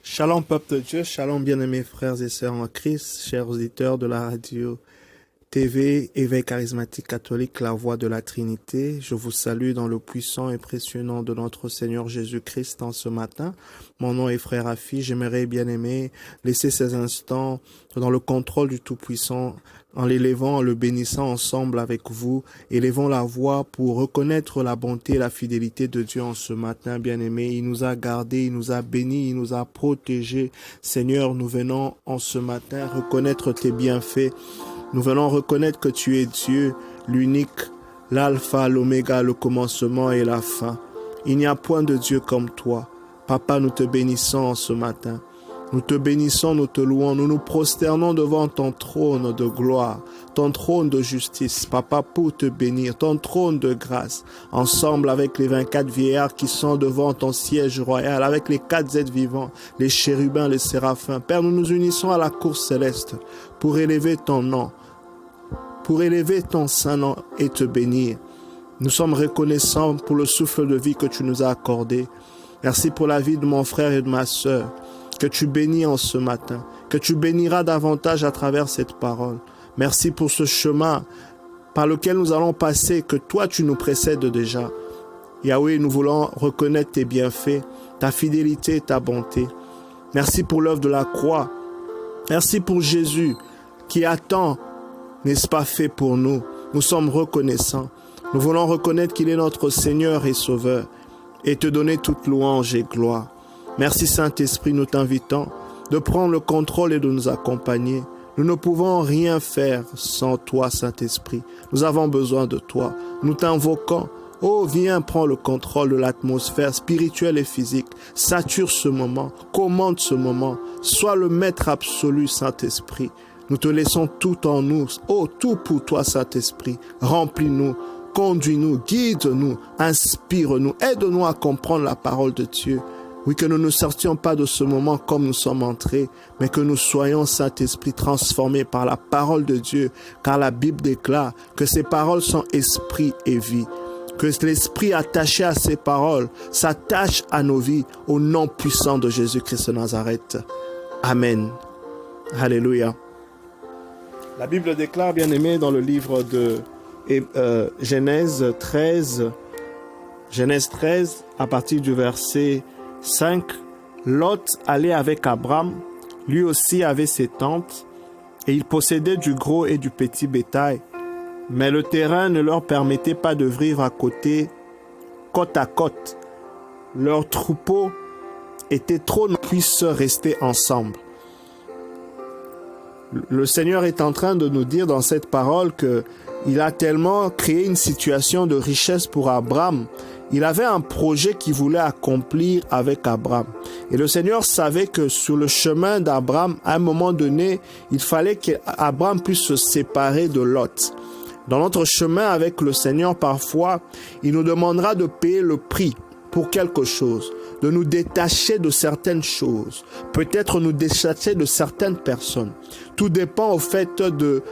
Shalom peuple de Dieu, shalom bien-aimés frères et sœurs en Christ, chers auditeurs de la radio TV, Éveil charismatique catholique, la voix de la Trinité. Je vous salue dans le puissant et précieux nom de notre Seigneur Jésus-Christ en ce matin. Mon nom est frère Afi, j'aimerais bien-aimé laisser ces instants dans le contrôle du Tout-Puissant, en l'élevant, en le bénissant ensemble avec vous. Élevons la voix pour reconnaître la bonté et la fidélité de Dieu en ce matin, bien-aimé. Il nous a gardés, il nous a bénis, il nous a protégés. Seigneur, nous venons en ce matin reconnaître tes bienfaits. Nous venons reconnaître que tu es Dieu, l'unique, l'alpha, l'oméga, le commencement et la fin. Il n'y a point de Dieu comme toi. Papa, nous te bénissons en ce matin. Nous te bénissons, nous te louons, nous nous prosternons devant ton trône de gloire, ton trône de justice, Papa, pour te bénir, ton trône de grâce, ensemble avec les 24 vieillards qui sont devant ton siège royal, avec les 4 êtres vivants, les chérubins, les séraphins. Père, nous nous unissons à la cour céleste pour élever ton nom, pour élever ton saint nom et te bénir. Nous sommes reconnaissants pour le souffle de vie que tu nous as accordé. Merci pour la vie de mon frère et de ma sœur, que tu bénis en ce matin, que tu béniras davantage à travers cette parole. Merci pour ce chemin par lequel nous allons passer, que toi tu nous précèdes déjà. Yahweh, nous voulons reconnaître tes bienfaits, ta fidélité, ta bonté. Merci pour l'œuvre de la croix. Merci pour Jésus qui a tant, n'est-ce pas, fait pour nous. Nous sommes reconnaissants. Nous voulons reconnaître qu'il est notre Seigneur et Sauveur et te donner toute louange et gloire. Merci Saint-Esprit, nous t'invitons de prendre le contrôle et de nous accompagner. Nous ne pouvons rien faire sans toi, Saint-Esprit. Nous avons besoin de toi. Nous t'invoquons. Oh, viens prendre le contrôle de l'atmosphère spirituelle et physique. Sature ce moment. Commande ce moment. Sois le maître absolu, Saint-Esprit. Nous te laissons tout en nous. Oh, tout pour toi, Saint-Esprit. Remplis-nous. Conduis-nous. Guide-nous. Inspire-nous. Aide-nous à comprendre la parole de Dieu. Oui, que nous ne sortions pas de ce moment comme nous sommes entrés, mais que nous soyons, Saint-Esprit, transformés par la parole de Dieu, car la Bible déclare que ces paroles sont esprit et vie. Que l'esprit attaché à ces paroles s'attache à nos vies au nom puissant de Jésus-Christ de Nazareth. Amen. Alléluia. La Bible déclare, bien aimé, dans le livre de Genèse 13, à partir du verset 5, Lot allait avec Abraham, lui aussi avait ses tentes, et il possédait du gros et du petit bétail, mais le terrain ne leur permettait pas de vivre côte à côte. Leurs troupeaux étaient trop nombreux pour qu'ils puissent rester ensemble. Le Seigneur est en train de nous dire dans cette parole qu'il a tellement créé une situation de richesse pour Abraham. Il avait un projet qu'il voulait accomplir avec Abraham. Et le Seigneur savait que sur le chemin d'Abraham, à un moment donné, il fallait qu'Abraham puisse se séparer de Lot. Dans notre chemin avec le Seigneur, parfois, il nous demandera de payer le prix pour quelque chose, de nous détacher de certaines choses, peut-être nous détacher de certaines personnes. Tout dépend au fait de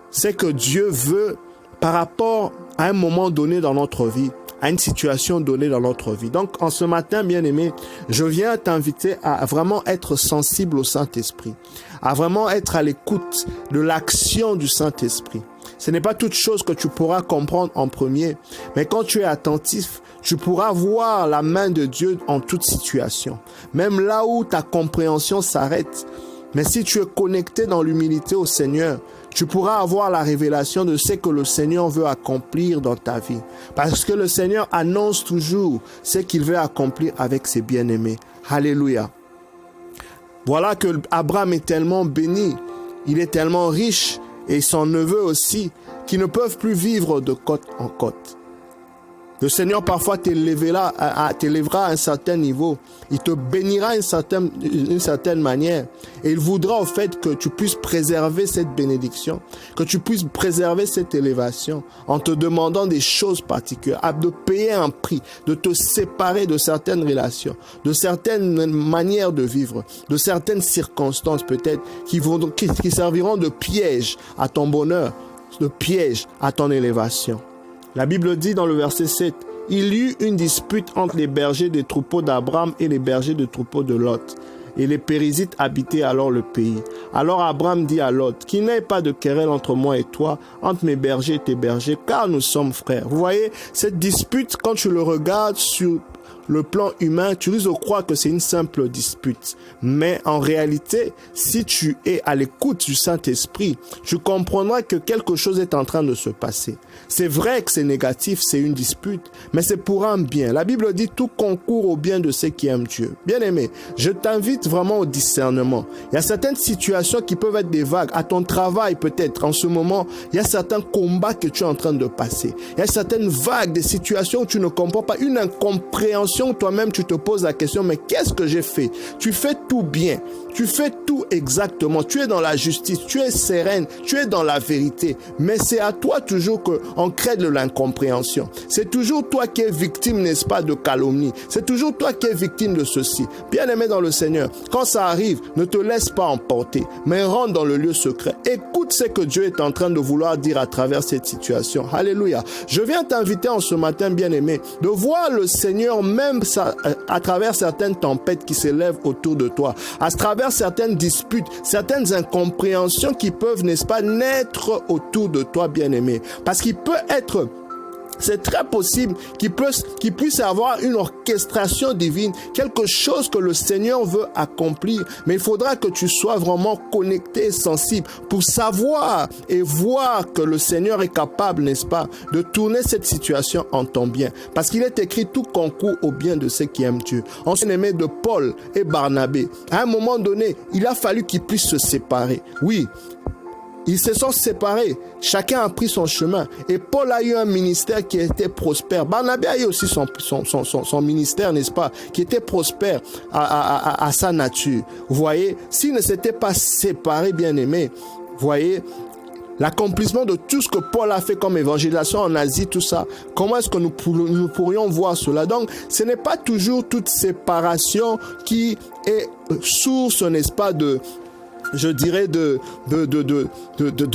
ce que Dieu veut par rapport à un moment donné dans notre vie, à une situation donnée dans notre vie. Donc, en ce matin, bien-aimé, je viens t'inviter à vraiment être sensible au Saint-Esprit, à vraiment être à l'écoute de l'action du Saint-Esprit. Ce n'est pas toute chose que tu pourras comprendre en premier, mais quand tu es attentif, tu pourras voir la main de Dieu en toute situation, même là où ta compréhension s'arrête. Mais si tu es connecté dans l'humilité au Seigneur, tu pourras avoir la révélation de ce que le Seigneur veut accomplir dans ta vie. Parce que le Seigneur annonce toujours ce qu'il veut accomplir avec ses bien-aimés. Alléluia. Voilà que Abraham est tellement béni, il est tellement riche, et son neveu aussi, qu'ils ne peuvent plus vivre de côte en côte. Le Seigneur parfois t'élèvera à un certain niveau. Il te bénira d'une certaine manière. Et il voudra au fait que tu puisses préserver cette bénédiction, que tu puisses préserver cette élévation en te demandant des choses particulières, de payer un prix, de te séparer de certaines relations, de certaines manières de vivre, de certaines circonstances peut-être qui serviront de piège à ton bonheur, de piège à ton élévation. La Bible dit dans le verset 7, « Il y eut une dispute entre les bergers des troupeaux d'Abraham et les bergers des troupeaux de Lot. et les Périzites habitaient alors le pays. Alors Abraham dit à Lot, qu'il n'y ait pas de querelle entre moi et toi, entre mes bergers et tes bergers, car nous sommes frères. Vous voyez, cette dispute, quand tu le regardes sur le plan humain, tu risques de croire que c'est une simple dispute. Mais en réalité, si tu es à l'écoute du Saint-Esprit, tu comprendras que quelque chose est en train de se passer. C'est vrai que c'est négatif, c'est une dispute, mais c'est pour un bien. La Bible dit tout concourt au bien de ceux qui aiment Dieu. Bien-aimé, je t'invite vraiment au discernement. Il y a certaines situations qui peuvent être des vagues. À ton travail peut-être, en ce moment, il y a certains combats que tu es en train de passer. Il y a certaines vagues, des situations où tu ne comprends pas, une incompréhension. Toi-même, tu te poses la question, mais qu'est-ce que j'ai fait? Tu fais tout bien, tu fais tout exactement, tu es dans la justice, tu es sereine, tu es dans la vérité, mais c'est à toi toujours qu'on crée de l'incompréhension. C'est toujours toi qui es victime, n'est-ce pas, de calomnie. C'est toujours toi qui es victime de ceci. Bien-aimé dans le Seigneur, quand ça arrive, ne te laisse pas emporter, mais rentre dans le lieu secret. Écoute ce que Dieu est en train de vouloir dire à travers cette situation. Alléluia. Je viens t'inviter en ce matin, bien-aimé, de voir le Seigneur même à travers certaines tempêtes qui s'élèvent autour de toi, à travers certaines disputes, certaines incompréhensions qui peuvent, n'est-ce pas, naître autour de toi, bien-aimé. Parce qu'il peut être... C'est très possible qu'il puisse avoir une orchestration divine, quelque chose que le Seigneur veut accomplir. Mais il faudra que tu sois vraiment connecté et sensible pour savoir et voir que le Seigneur est capable, n'est-ce pas, de tourner cette situation en ton bien. Parce qu'il est écrit tout concourt au bien de ceux qui aiment Dieu. On s'est aimé de Paul et Barnabé. À un moment donné, il a fallu qu'ils puissent se séparer. Oui. Ils se sont séparés, chacun a pris son chemin. Et Paul a eu un ministère qui était prospère. Barnabé a eu aussi son ministère, n'est-ce pas, qui était prospère à sa nature. Vous voyez, s'ils ne s'étaient pas séparés, bien-aimés, vous voyez, l'accomplissement de tout ce que Paul a fait comme évangélisation en Asie, tout ça, comment est-ce que nous pourrions voir cela? Donc, ce n'est pas toujours toute séparation qui est source, n'est-ce pas, je dirais de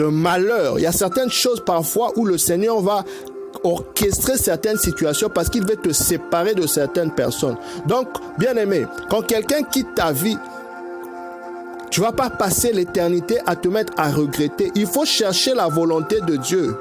malheur. Il y a certaines choses parfois où le Seigneur va orchestrer certaines situations parce qu'il veut te séparer de certaines personnes. Donc, bien-aimé, quand quelqu'un quitte ta vie, tu ne vas pas passer l'éternité à te mettre à regretter. Il faut chercher la volonté de Dieu.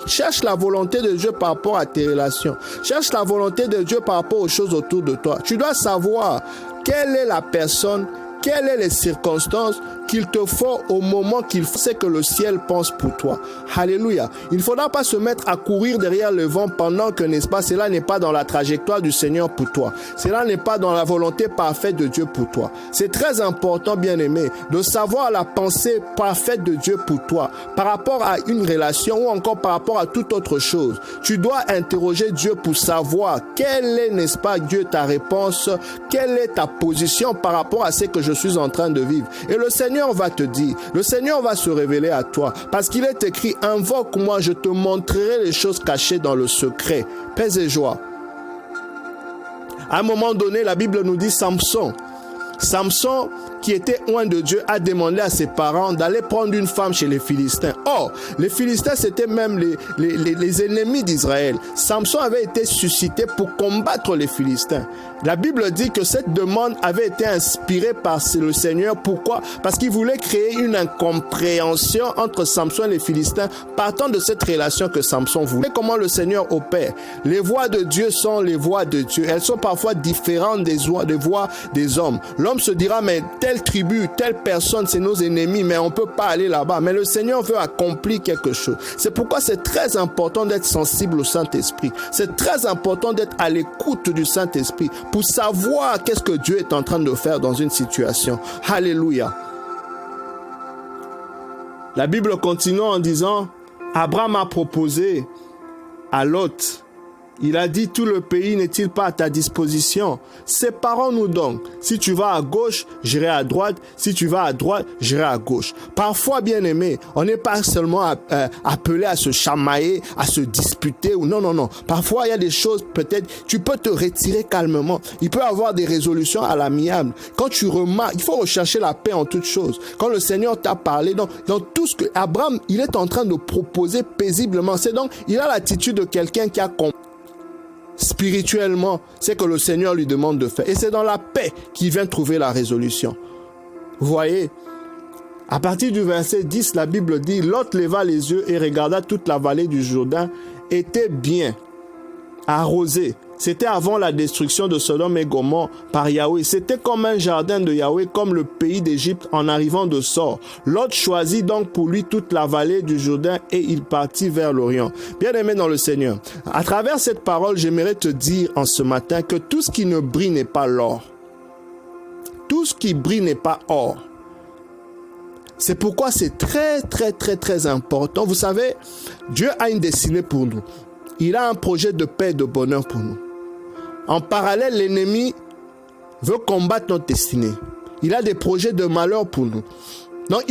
Cherche la volonté de Dieu par rapport à tes relations. Cherche la volonté de Dieu par rapport aux choses autour de toi. Tu dois savoir quelle est la personne, quelles sont les circonstances qu'il te faut au moment qu'il faut, c'est que le ciel pense pour toi. Alléluia. Il ne faudra pas se mettre à courir derrière le vent pendant que, n'est-ce pas, cela n'est pas dans la trajectoire du Seigneur pour toi. Cela n'est pas dans la volonté parfaite de Dieu pour toi. C'est très important, bien-aimé, de savoir la pensée parfaite de Dieu pour toi par rapport à une relation ou encore par rapport à toute autre chose. Tu dois interroger Dieu pour savoir quelle est, n'est-ce pas, Dieu, ta réponse, quelle est ta position par rapport à ce que je suis en train de vivre. Et le Seigneur va te dire, le Seigneur va se révéler à toi, parce qu'il est écrit, invoque-moi, je te montrerai les choses cachées dans le secret. Paix et joie. À un moment donné, la Bible nous dit Samson, qui était loin de Dieu, a demandé à ses parents d'aller prendre une femme chez les Philistins. Or, les Philistins, c'était même les ennemis d'Israël. Samson avait été suscité pour combattre les Philistins. La Bible dit que cette demande avait été inspirée par le Seigneur. Pourquoi? Parce qu'il voulait créer une incompréhension entre Samson et les Philistins, partant de cette relation que Samson voulait. Et comment le Seigneur opère? Les voies de Dieu sont les voies de Dieu. Elles sont parfois différentes des voies des hommes. L'homme se dira, mais telle tribu, telle personne, c'est nos ennemis, mais on ne peut pas aller là-bas. Mais le Seigneur veut accomplir quelque chose. C'est pourquoi c'est très important d'être sensible au Saint-Esprit. C'est très important d'être à l'écoute du Saint-Esprit pour savoir qu'est-ce que Dieu est en train de faire dans une situation. Alléluia. La Bible continue en disant, Abraham a proposé à Lot, il a dit, tout le pays n'est-il pas à ta disposition? Séparons-nous donc. Si tu vas à gauche, j'irai à droite. Si tu vas à droite, j'irai à gauche. Parfois, bien aimé, on n'est pas seulement appelé à se chamailler, à se disputer. Ou non. Parfois, il y a des choses, peut-être, tu peux te retirer calmement. Il peut y avoir des résolutions à l'amiable. Quand tu remarques, il faut rechercher la paix en toutes choses. Quand le Seigneur t'a parlé, dans tout ce que Abraham, il est en train de proposer paisiblement. C'est donc, il a l'attitude de quelqu'un qui a compris. spirituellement ce que le Seigneur lui demande de faire. Et c'est dans la paix qu'il vient trouver la résolution. Vous voyez, à partir du verset 10, la Bible dit « Lot leva les yeux et regarda toute la vallée du Jourdain, était bien arrosée. » C'était avant la destruction de Sodome et Gomorrhe par Yahweh. C'était comme un jardin de Yahweh, comme le pays d'Égypte en arrivant de Sor. Lot choisit donc pour lui toute la vallée du Jourdain et il partit vers l'Orient. Bien-aimé dans le Seigneur, à travers cette parole, j'aimerais te dire en ce matin que tout ce qui ne brille n'est pas l'or. Tout ce qui brille n'est pas or. C'est pourquoi c'est très important. Vous savez, Dieu a une destinée pour nous. Il a un projet de paix et de bonheur pour nous. En parallèle, l'ennemi veut combattre notre destinée. Il a des projets de malheur pour nous. Donc,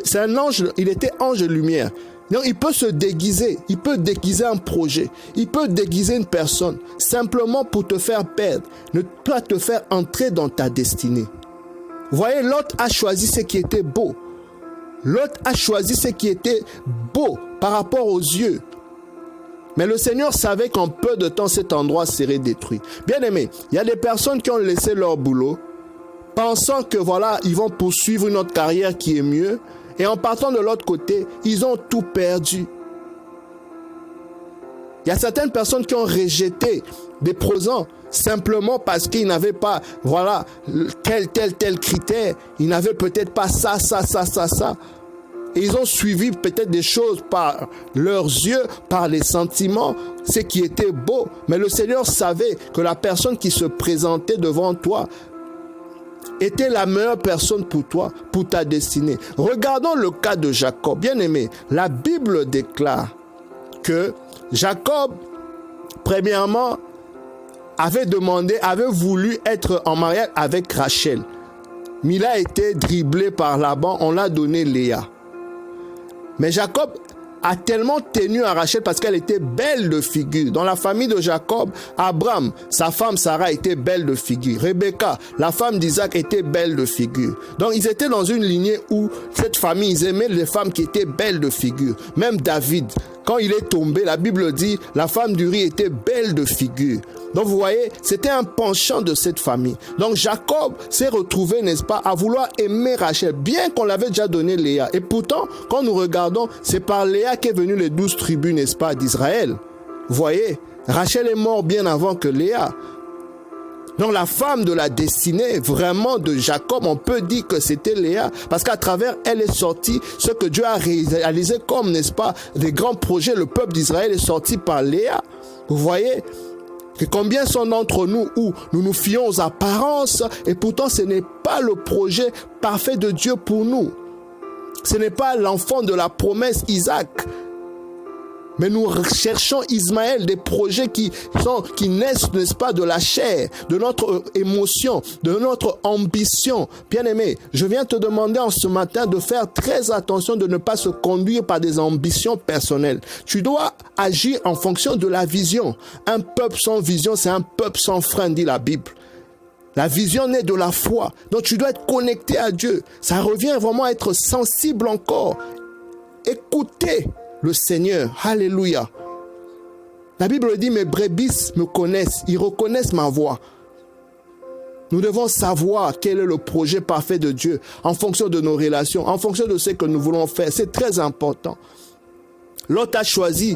c'est un ange, il était ange de lumière. Donc, il peut se déguiser, il peut déguiser un projet, il peut déguiser une personne, simplement pour te faire perdre, ne pas te faire entrer dans ta destinée. Vous voyez, Lot a choisi ce qui était beau. Lot a choisi ce qui était beau par rapport aux yeux. Mais le Seigneur savait qu'en peu de temps, cet endroit serait détruit. Bien aimé, il y a des personnes qui ont laissé leur boulot, pensant que voilà, ils vont poursuivre une autre carrière qui est mieux. Et en partant de l'autre côté, ils ont tout perdu. Il y a certaines personnes qui ont rejeté des projets simplement parce qu'ils n'avaient pas, voilà, tel critère. Ils n'avaient peut-être pas ça. Et ils ont suivi peut-être des choses par leurs yeux, par les sentiments, ce qui était beau. Mais le Seigneur savait que la personne qui se présentait devant toi était la meilleure personne pour toi, pour ta destinée. Regardons le cas de Jacob. Bien aimé, la Bible déclare que Jacob, premièrement, avait voulu être en mariage avec Rachel. Mais il a été dribblé par Laban, on l'a donné Léa. Mais Jacob a tellement tenu à Rachel parce qu'elle était belle de figure. Dans la famille de Jacob, Abraham, sa femme Sarah était belle de figure. Rebecca, la femme d'Isaac, était belle de figure. Donc ils étaient dans une lignée où cette famille, ils aimaient les femmes qui étaient belles de figure. Même David, quand il est tombé, la Bible dit, la femme d'Uri était belle de figure. Donc vous voyez, c'était un penchant de cette famille. Donc Jacob s'est retrouvé, n'est-ce pas, à vouloir aimer Rachel, bien qu'on l'avait déjà donné Léa. Et pourtant, quand nous regardons, c'est par Léa qu'est venue les 12 tribus, n'est-ce pas, d'Israël. Vous voyez, Rachel est morte bien avant que Léa. Donc la femme de la destinée vraiment de Jacob, on peut dire que c'était Léa, parce qu'à travers elle est sorti ce que Dieu a réalisé comme, n'est-ce pas, des grands projets. Le peuple d'Israël est sorti par Léa. Vous voyez que combien sont d'entre nous où nous nous fions aux apparences et pourtant ce n'est pas le projet parfait de Dieu pour nous. Ce n'est pas l'enfant de la promesse Isaac. Mais nous recherchons Ismaël, des projets qui naissent, n'est-ce pas, de la chair, de notre émotion, de notre ambition. Bien-aimé, je viens te demander en ce matin de faire très attention de ne pas se conduire par des ambitions personnelles. Tu dois agir en fonction de la vision. Un peuple sans vision, c'est un peuple sans frein, dit la Bible. La vision naît de la foi. Donc tu dois être connecté à Dieu. Ça revient vraiment à être sensible encore. Écoutez le Seigneur. Alléluia. La Bible dit, mes brebis me connaissent, ils reconnaissent ma voix. Nous devons savoir quel est le projet parfait de Dieu en fonction de nos relations, en fonction de ce que nous voulons faire. C'est très important. Lot a choisi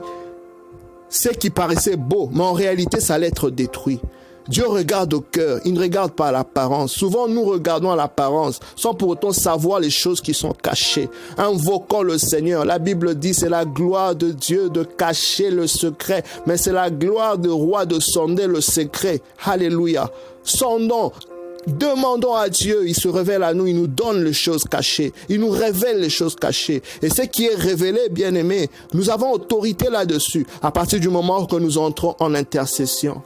ce qui paraissait beau, mais en réalité, ça allait être détruit. Dieu regarde au cœur, il ne regarde pas à l'apparence. Souvent, nous regardons à l'apparence sans pour autant savoir les choses qui sont cachées. Invoquons le Seigneur. La Bible dit, c'est la gloire de Dieu de cacher le secret, mais c'est la gloire du roi de sonder le secret. Alléluia. Sondons, demandons à Dieu, il se révèle à nous, il nous donne les choses cachées, il nous révèle les choses cachées. Et ce qui est révélé, bien aimé, nous avons autorité là-dessus à partir du moment que nous entrons en intercession.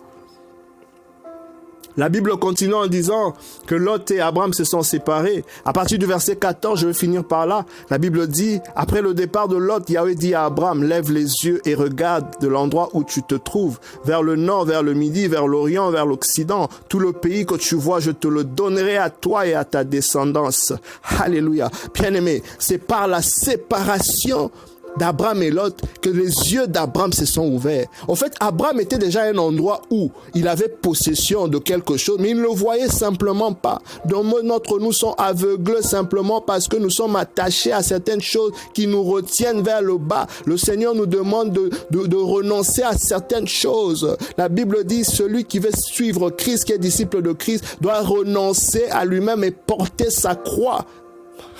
La Bible continue en disant que Lot et Abraham se sont séparés. À partir du verset 14, je vais finir par là. La Bible dit, après le départ de Lot, Yahweh dit à Abraham, lève les yeux et regarde de l'endroit où tu te trouves, vers le nord, vers le midi, vers l'orient, vers l'occident. Tout le pays que tu vois, je te le donnerai à toi et à ta descendance. Alléluia. Bien-aimé, c'est par la séparation d'Abraham et Lot que les yeux d'Abraham se sont ouverts. En fait, Abraham était déjà à un endroit où il avait possession de quelque chose, mais il ne le voyait simplement pas. Donc, notre nous sommes aveugles simplement parce que nous sommes attachés à certaines choses qui nous retiennent vers le bas. Le Seigneur nous demande de renoncer à certaines choses. La Bible dit, celui qui veut suivre Christ, qui est disciple de Christ, doit renoncer à lui-même et porter sa croix.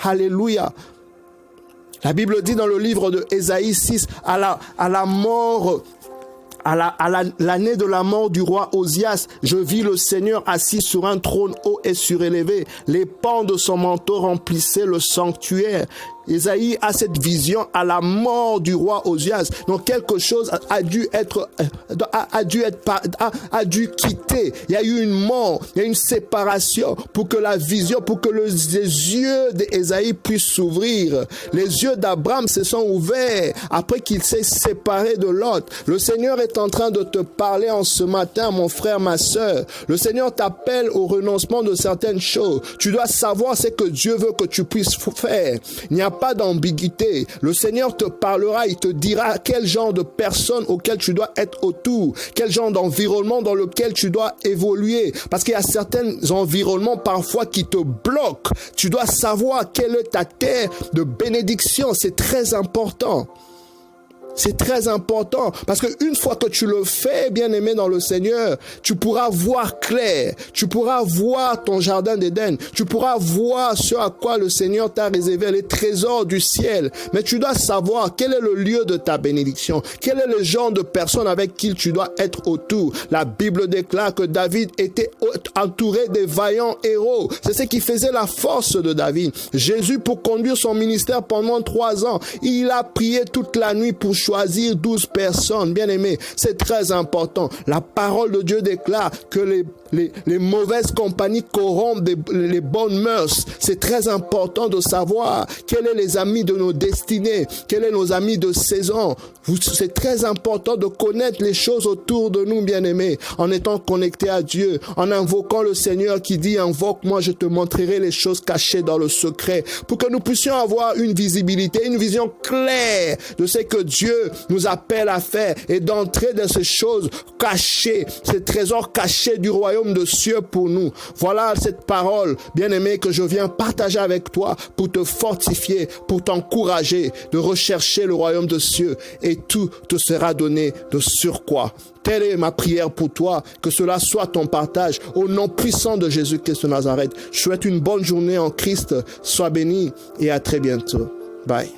Alléluia. La Bible dit dans le livre de Ésaïe 6, à la mort, l'année de la mort du roi Osias, je vis le Seigneur assis sur un trône haut et surélevé. Les pans de son manteau remplissaient le sanctuaire. Ésaïe a cette vision à la mort du roi Osias. Donc quelque chose a dû quitter. Il y a eu une mort, il y a eu une séparation pour que la vision, pour que les yeux d'Ésaïe puissent s'ouvrir. Les yeux d'Abraham se sont ouverts après qu'il s'est séparé de Lot. Le Seigneur est en train de te parler en ce matin, mon frère, ma sœur. Le Seigneur t'appelle au renoncement de certaines choses. Tu dois savoir ce que Dieu veut que tu puisses faire. Il n'y a pas d'ambiguïté. Le Seigneur te parlera, il te dira quel genre de personne auquel tu dois être autour, quel genre d'environnement dans lequel tu dois évoluer. Parce qu'il y a certains environnements parfois qui te bloquent. Tu dois savoir quelle est ta terre de bénédiction. C'est très important. C'est très important parce que une fois que tu le fais, bien-aimé dans le Seigneur, tu pourras voir clair, tu pourras voir ton jardin d'Éden, tu pourras voir ce à quoi le Seigneur t'a réservé, les trésors du ciel. Mais tu dois savoir quel est le lieu de ta bénédiction, quel est le genre de personne avec qui tu dois être autour. La Bible déclare que David était entouré des vaillants héros. C'est ce qui faisait la force de David. Jésus, pour conduire son ministère pendant 3 ans, il a prié toute la nuit pour choisir 12 personnes. Bien aimé, c'est très important. La parole de Dieu déclare que les mauvaises compagnies corrompent les bonnes mœurs. C'est très important de savoir quels sont les amis de nos destinées, quels sont nos amis de saison. C'est très important de connaître les choses autour de nous, bien-aimés, en étant connectés à Dieu, en invoquant le Seigneur qui dit « Invoque-moi, je te montrerai les choses cachées dans le secret » pour que nous puissions avoir une visibilité, une vision claire de ce que Dieu nous appelle à faire et d'entrer dans ces choses cachées, ces trésors cachés du royaume de cieux pour nous. Voilà cette parole, bien-aimé, que je viens partager avec toi pour te fortifier, pour t'encourager de rechercher le royaume de cieux et tout te sera donné de surcroît. Telle est ma prière pour toi, que cela soit ton partage au nom puissant de Jésus-Christ de Nazareth. Je souhaite une bonne journée en Christ, sois béni et à très bientôt. Bye.